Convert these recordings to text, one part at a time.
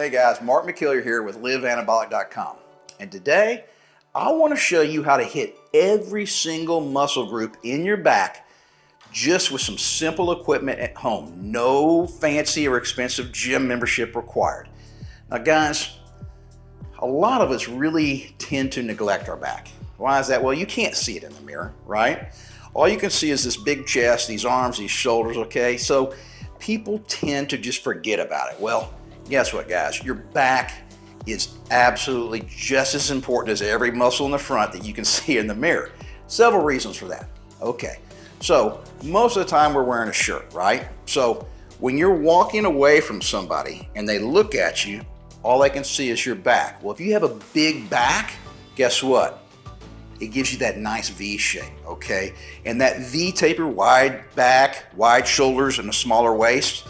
Hey guys, Mark McKillier here with liveanabolic.com, and today I want to show you how to hit every single muscle group in your back just with some simple equipment at home. No fancy or expensive gym membership required. Now guys, a lot of us really tend to neglect our back. Why is that? Well, you can't see it in the mirror, right? All you can see is this big chest, these arms, these shoulders, okay? So people tend to just forget about it. Well, guess what, guys? Your back is absolutely just as important as every muscle in the front that you can see in the mirror. Several reasons for that. Okay, so most of the time we're wearing a shirt, right? So when you're walking away from somebody and they look at you, all they can see is your back. Well, if you have a big back, guess what? It gives you that nice V shape, okay? And that V taper, wide back, wide shoulders, and a smaller waist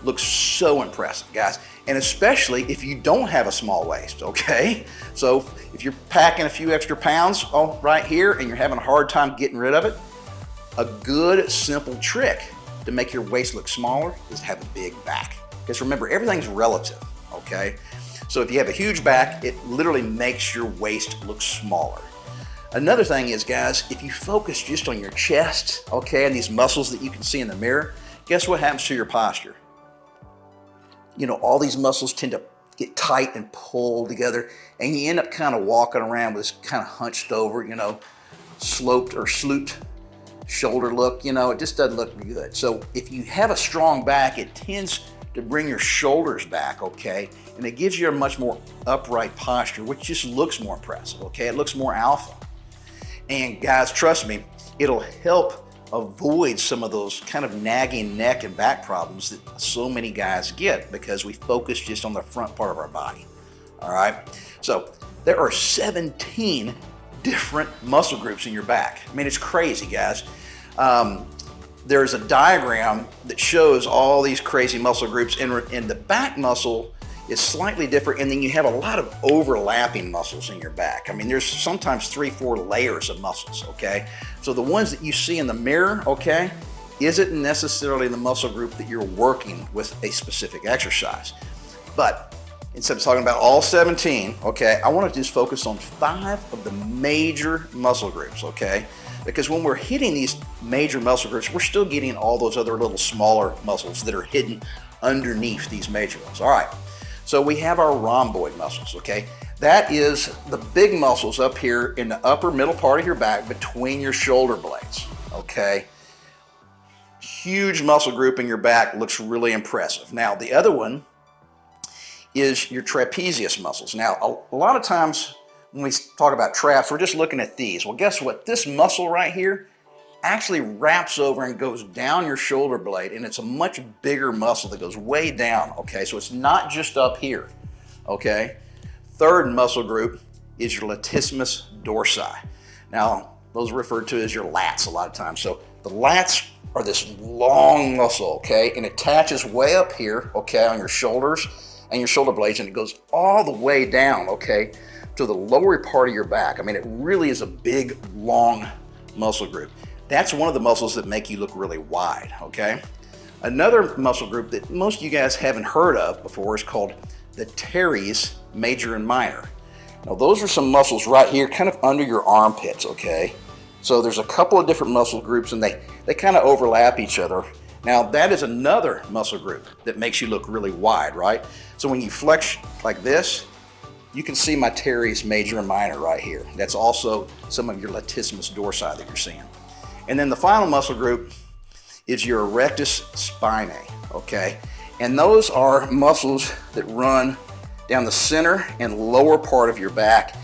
looks so impressive, guys. And especially if you don't have a small waist, okay? So if you're packing a few extra pounds right here and you're having a hard time getting rid of it, a good simple trick to make your waist look smaller is have a big back. Because remember, everything's relative, okay? So if you have a huge back, it literally makes your waist look smaller. Another thing is, guys, if you focus just on your chest, okay, and these muscles that you can see in the mirror, guess what happens to your posture? You know, all these muscles tend to get tight and pull together, and you end up kind of walking around with this kind of hunched over, you know, sloped or slooped shoulder look. You know, it just doesn't look good. So if you have a strong back, it tends to bring your shoulders back, okay? And it gives you a much more upright posture, which just looks more impressive, okay? It looks more alpha. And guys, trust me, it'll help avoid some of those kind of nagging neck and back problems that so many guys get because we focus just on the front part of our body. All right, so there are 17 different muscle groups in your back. I mean, it's crazy, guys. There's a diagram that shows all these crazy muscle groups, and the back muscle is slightly different, and then you have a lot of overlapping muscles in your back. I mean, there's sometimes 3-4 layers of muscles, okay? So the ones that you see in the mirror, okay, isn't necessarily the muscle group that you're working with a specific exercise. But instead of talking about all 17, okay, I want to just focus on 5 of the major muscle groups, okay? Because when we're hitting these major muscle groups, we're still getting all those other little smaller muscles that are hidden underneath these major ones. All right. So we have our rhomboid muscles, okay? That is the big muscles up here in the upper middle part of your back between your shoulder blades, okay? Huge muscle group in your back, looks really impressive. Now, the other one is your trapezius muscles. Now, a lot of times when we talk about traps, we're just looking at these. Well, guess what? This muscle right here actually wraps over and goes down your shoulder blade, and it's a much bigger muscle that goes way down, okay? So it's not just up here, okay? Third muscle group is your latissimus dorsi. Now, those are referred to as your lats a lot of times. So the lats are this long muscle, okay? And it attaches way up here, okay, on your shoulders and your shoulder blades, and it goes all the way down, okay, to the lower part of your back. I mean, it really is a big, long muscle group. That's one of the muscles that make you look really wide, okay? Another muscle group that most of you guys haven't heard of before is called the teres, major and minor. Now those are some muscles right here, kind of under your armpits, okay? So there's a couple of different muscle groups and they kind of overlap each other. Now that is another muscle group that makes you look really wide, right? So when you flex like this, you can see my teres, major and minor right here. That's also some of your latissimus dorsi that you're seeing. And then the final muscle group is your erector spinae, okay? And those are muscles that run down the center and lower part of your back.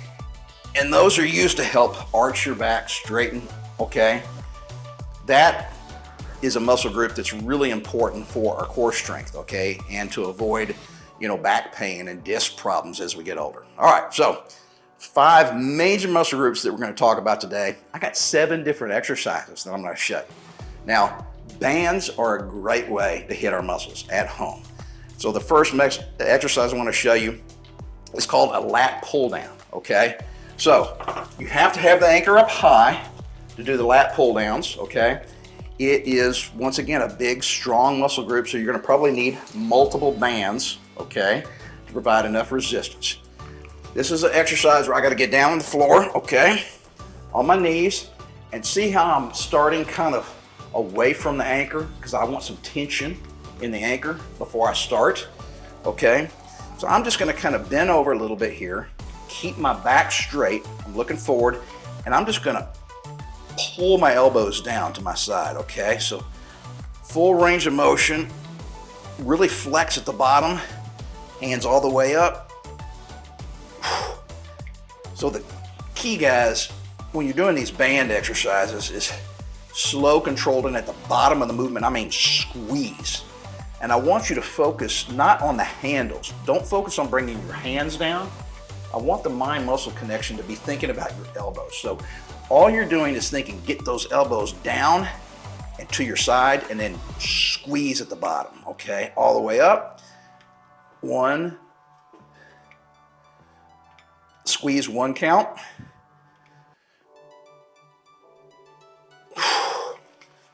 And those are used to help arch your back, straighten, okay? That is a muscle group that's really important for our core strength, okay? And to avoid, you know, back pain and disc problems as we get older. All right, so 5 major muscle groups that we're going to talk about today. I got 7 different exercises that I'm going to show you. Now, bands are a great way to hit our muscles at home. So the first exercise I want to show you is called a lat pull down, okay? So you have to have the anchor up high to do the lat pull downs, okay? It is, once again, a big, strong muscle group, so you're going to probably need multiple bands, okay, to provide enough resistance. This is an exercise where I got to get down on the floor, okay, on my knees, and see how I'm starting kind of away from the anchor because I want some tension in the anchor before I start, okay? So I'm just going to kind of bend over a little bit here, keep my back straight, I'm looking forward, and I'm just going to pull my elbows down to my side, okay? So full range of motion, really flex at the bottom, hands all the way up. So the key, guys, when you're doing these band exercises is slow, controlled, and at the bottom of the movement, I mean squeeze. And I want you to focus not on the handles. Don't focus on bringing your hands down. I want the mind-muscle connection to be thinking about your elbows. So all you're doing is thinking, get those elbows down and to your side, and then squeeze at the bottom, okay? All the way up. One. Squeeze one count.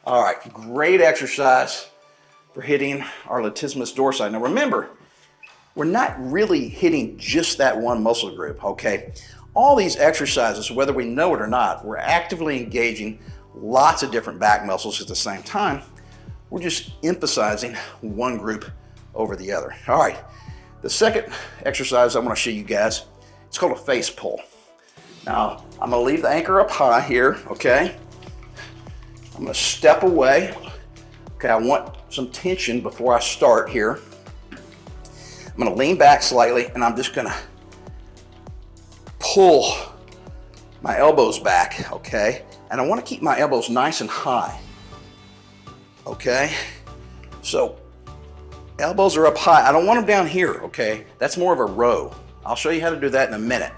All right, great exercise for hitting our latissimus dorsi. Now remember, we're not really hitting just that one muscle group, okay? All these exercises, whether we know it or not, we're actively engaging lots of different back muscles at the same time. We're just emphasizing one group over the other. All right, the second exercise I want to show you guys, it's called a face pull. Now, I'm going to leave the anchor up high here, okay? I'm going to step away. Okay, I want some tension before I start here. I'm going to lean back slightly, and I'm just going to pull my elbows back, okay? And I want to keep my elbows nice and high, okay? So, elbows are up high. I don't want them down here, okay? That's more of a row. I'll show you how to do that in a minute.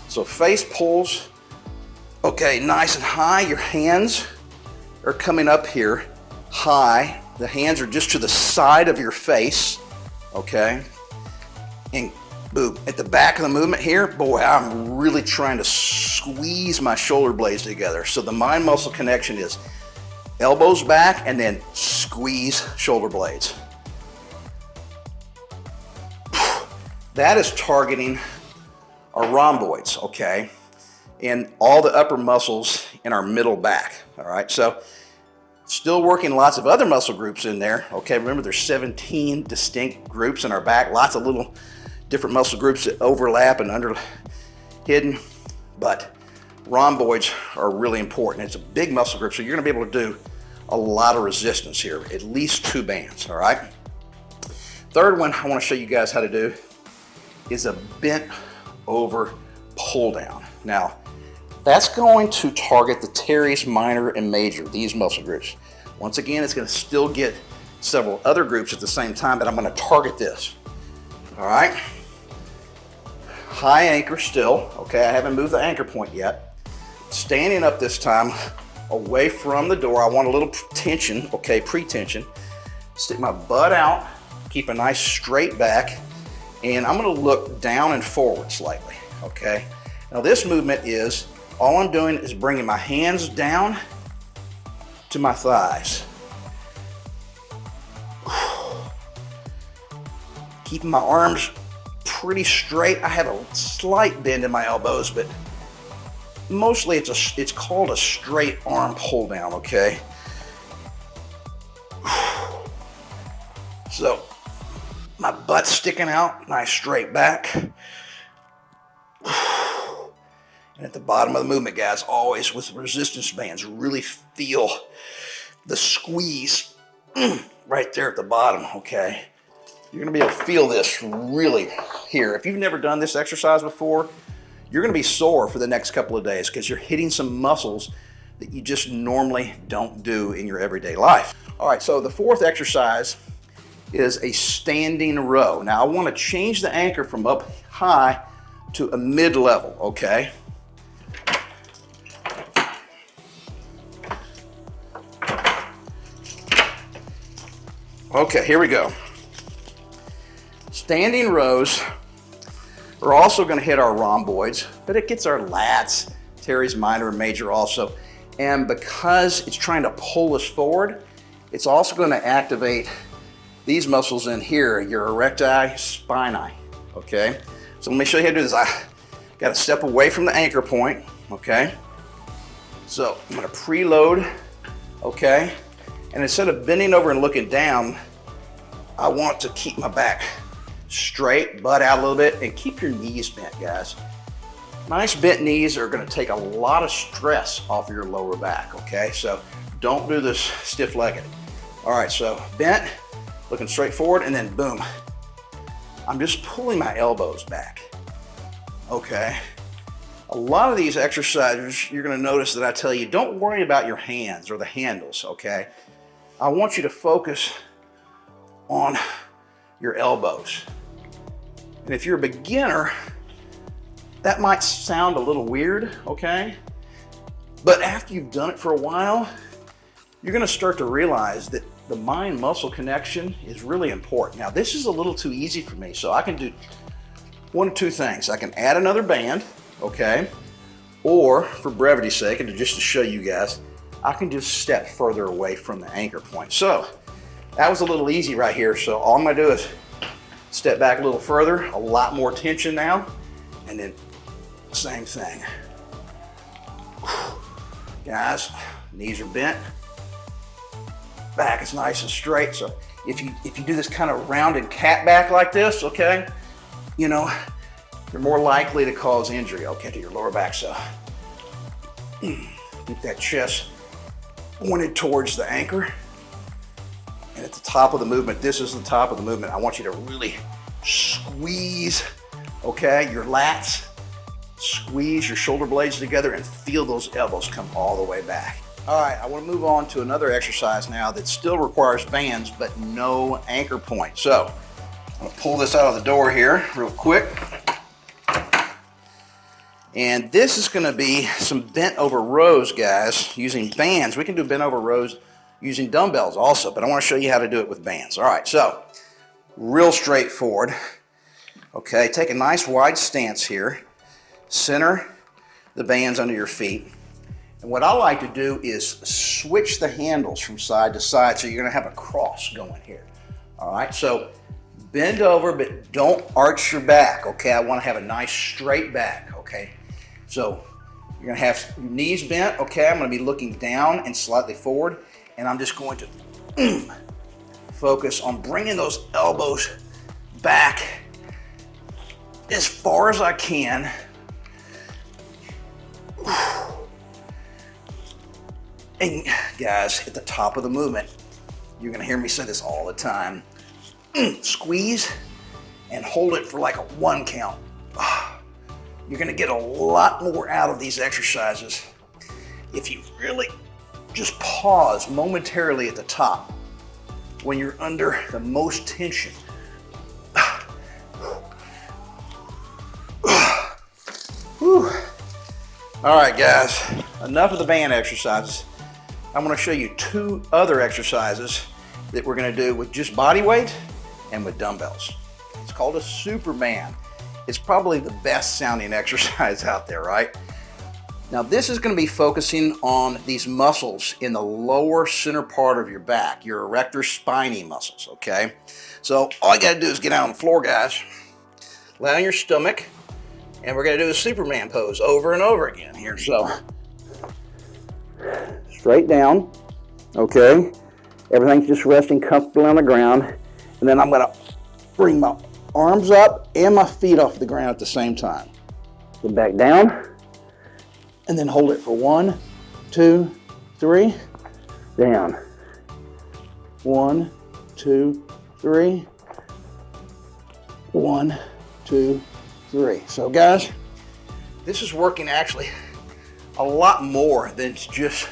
So face pulls, okay, nice and high. Your hands are coming up here high. The hands are just to the side of your face, okay? And boom, at the back of the movement here, boy, I'm really trying to squeeze my shoulder blades together. So the mind muscle connection is elbows back and then squeeze shoulder blades. That is targeting our rhomboids, okay? And all the upper muscles in our middle back, all right? So still working lots of other muscle groups in there, okay? Remember, there's 17 distinct groups in our back, lots of little different muscle groups that overlap and hidden, but rhomboids are really important. It's a big muscle group, so you're gonna be able to do a lot of resistance here, at least 2 bands, all right? Third one I wanna show you guys how to do is a bent over pull down. Now, that's going to target the teres minor and major, these muscle groups. Once again, it's going to still get several other groups at the same time, but I'm going to target this. All right? High anchor still, okay? I haven't moved the anchor point yet. Standing up this time, away from the door. I want a little tension, okay, pre-tension. Stick my butt out, keep a nice straight back, and I'm going to look down and forward slightly, okay? Now this movement is, all I'm doing is bringing my hands down to my thighs. Keeping my arms pretty straight. I have a slight bend in my elbows, but mostly it's called a straight arm pull down, okay? So, my butt's sticking out, nice straight back. And at the bottom of the movement, guys, always with resistance bands, really feel the squeeze right there at the bottom, okay? You're gonna be able to feel this really here. If you've never done this exercise before, you're gonna be sore for the next couple of days because you're hitting some muscles that you just normally don't do in your everyday life. All right, so the fourth exercise is a standing row. Now I want to change the anchor from up high to a mid-level, okay? Okay, here we go. Standing rows are also going to hit our rhomboids, but it gets our lats, teres minor and major also. And because it's trying to pull us forward, it's also going to activate these muscles in here, your erector, spinae, okay? So let me show you how to do this. I got to step away from the anchor point, okay? So I'm gonna preload, okay? And instead of bending over and looking down, I want to keep my back straight, butt out a little bit, and keep your knees bent, guys. Nice bent knees are gonna take a lot of stress off of your lower back, okay? So don't do this stiff-legged. All right, so bent, looking straight forward, and then boom. I'm just pulling my elbows back, okay? A lot of these exercises, you're gonna notice that I tell you, don't worry about your hands or the handles, okay? I want you to focus on your elbows. And if you're a beginner, that might sound a little weird, okay? But after you've done it for a while, you're gonna start to realize that the mind-muscle connection is really important. Now, this is a little too easy for me, so I can do one of two things. I can add another band, okay? Or, for brevity's sake, and just to show you guys, I can just step further away from the anchor point. So, that was a little easy right here, so all I'm gonna do is step back a little further, a lot more tension now, and then same thing. Guys, knees are bent. Back is nice and straight. So if you do this kind of rounded cat back like this, okay, you know, you're more likely to cause injury, okay, to your lower back. So keep that chest pointed towards the anchor. And at the top of the movement, this is the top of the movement, I want you to really squeeze, okay, your lats, squeeze your shoulder blades together and feel those elbows come all the way back. All right, I want to move on to another exercise now that still requires bands, but no anchor point. So I'm going to pull this out of the door here real quick. And this is going to be some bent over rows, guys, using bands. We can do bent over rows using dumbbells also, but I want to show you how to do it with bands. All right, so real straightforward. Okay, take a nice wide stance here. Center the bands under your feet. And what I like to do is switch the handles from side to side, so you're gonna have a cross going here. All right, so bend over, but don't arch your back, okay? I wanna have a nice straight back, okay? So you're gonna have your knees bent, okay? I'm gonna be looking down and slightly forward, and I'm just going to focus on bringing those elbows back as far as I can. And guys, at the top of the movement, you're gonna hear me say this all the time. Squeeze and hold it for like a 1 count. You're gonna get a lot more out of these exercises if you really just pause momentarily at the top when you're under the most tension. All right, guys, enough of the band exercises. I'm gonna show you 2 other exercises that we're gonna do with just body weight and with dumbbells. It's called a super band. It's probably the best sounding exercise out there, right? Now this is gonna be focusing on these muscles in the lower center part of your back, your erector spinae muscles, okay? So all you gotta do is get out on the floor, guys. Lay on your stomach, and we're gonna do a Superman pose over and over again here. So straight down, okay? Everything's just resting comfortably on the ground. And then I'm gonna bring my arms up and my feet off the ground at the same time. Get back down, and then hold it for 1, 2, 3, down. 1, 2, 3, 1, 2, 3. So guys, this is working actually a lot more than just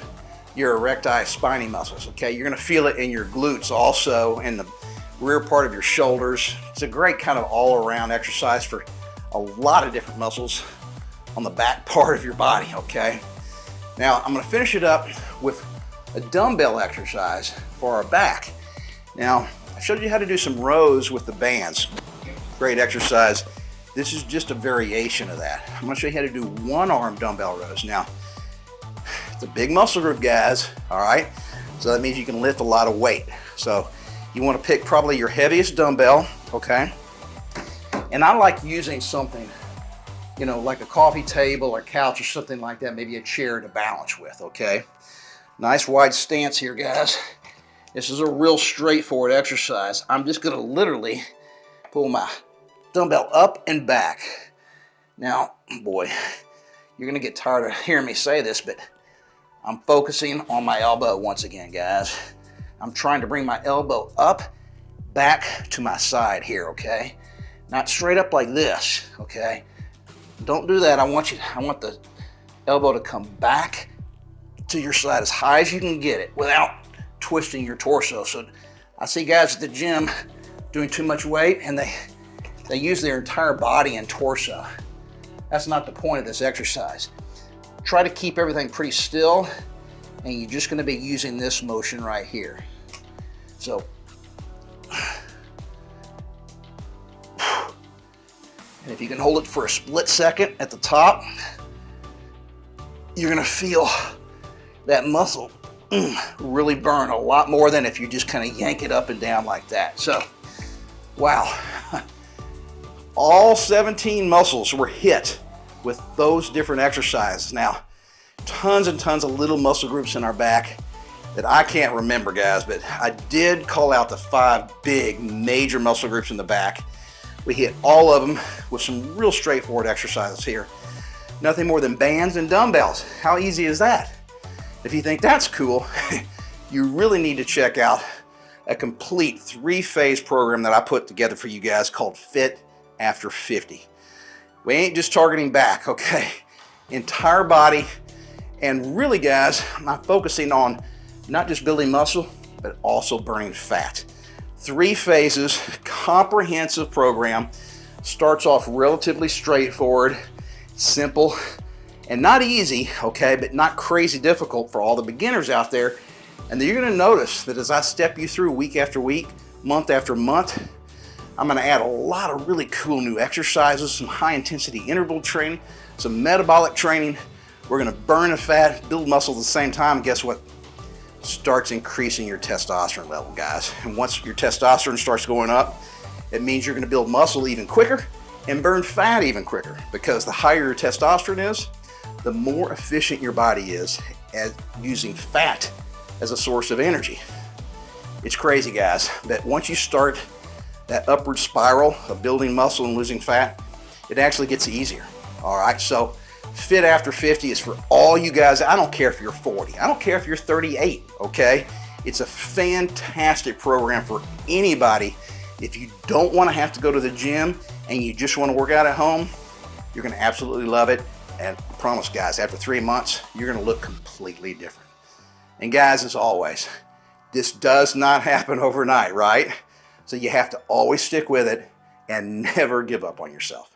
your erecti spinae muscles, okay? You're gonna feel it in your glutes also, in the rear part of your shoulders. It's a great kind of all-around exercise for a lot of different muscles on the back part of your body, okay? Now, I'm gonna finish it up with a dumbbell exercise for our back. Now, I showed you how to do some rows with the bands. Great exercise. This is just a variation of that. I'm gonna show you how to do 1-arm dumbbell rows. Now, it's a big muscle group, guys, all right? So that means you can lift a lot of weight. So you wanna pick probably your heaviest dumbbell, okay? And I like using something, you know, like a coffee table or couch or something like that, maybe a chair to balance with, okay? Nice wide stance here, guys. This is a real straightforward exercise. I'm just gonna literally pull my dumbbell up and back. Now, boy, you're gonna get tired of hearing me say this, but I'm focusing on my elbow once again, guys. I'm trying to bring my elbow up, back to my side here, okay? Not straight up like this, okay? Don't do that. I want the elbow to come back to your side as high as you can get it without twisting your torso. So I see guys at the gym doing too much weight and they use their entire body and torso. That's not the point of this exercise. Try to keep everything pretty still, and you're just gonna be using this motion right here. So, and if you can hold it for a split second at the top, you're gonna feel that muscle really burn a lot more than if you just kind of yank it up and down like that. So, wow. All 17 muscles were hit with those different exercises. Now, tons and tons of little muscle groups in our back that I can't remember, guys, but I did call out the 5 big major muscle groups in the back. We hit all of them with some real straightforward exercises here. Nothing more than bands and dumbbells. How easy is that? If you think that's cool, you really need to check out a complete 3-phase program that I put together for you guys called Fit After 50. We ain't just targeting back, okay? Entire body, and really, guys, I'm focusing on not just building muscle, but also burning fat. 3 phases, comprehensive program, starts off relatively straightforward, simple, and not easy, okay, but not crazy difficult for all the beginners out there. And then you're gonna notice that as I step you through week after week, month after month, I'm gonna add a lot of really cool new exercises, some high intensity interval training, some metabolic training. We're gonna burn the fat, build muscle at the same time, and guess what? Starts increasing your testosterone level, guys. And once your testosterone starts going up, it means you're gonna build muscle even quicker and burn fat even quicker, because the higher your testosterone is, the more efficient your body is at using fat as a source of energy. It's crazy, guys, but once you start that upward spiral of building muscle and losing fat, it actually gets easier. All right, so Fit After 50 is for all you guys. I don't care if you're 40, I don't care if you're 38, okay? It's a fantastic program for anybody. If you don't want to have to go to the gym and you just want to work out at home, you're going to absolutely love it. And I promise, guys, after 3 months, you're going to look completely different. And guys, as always, this does not happen overnight, right? So you have to always stick with it and never give up on yourself.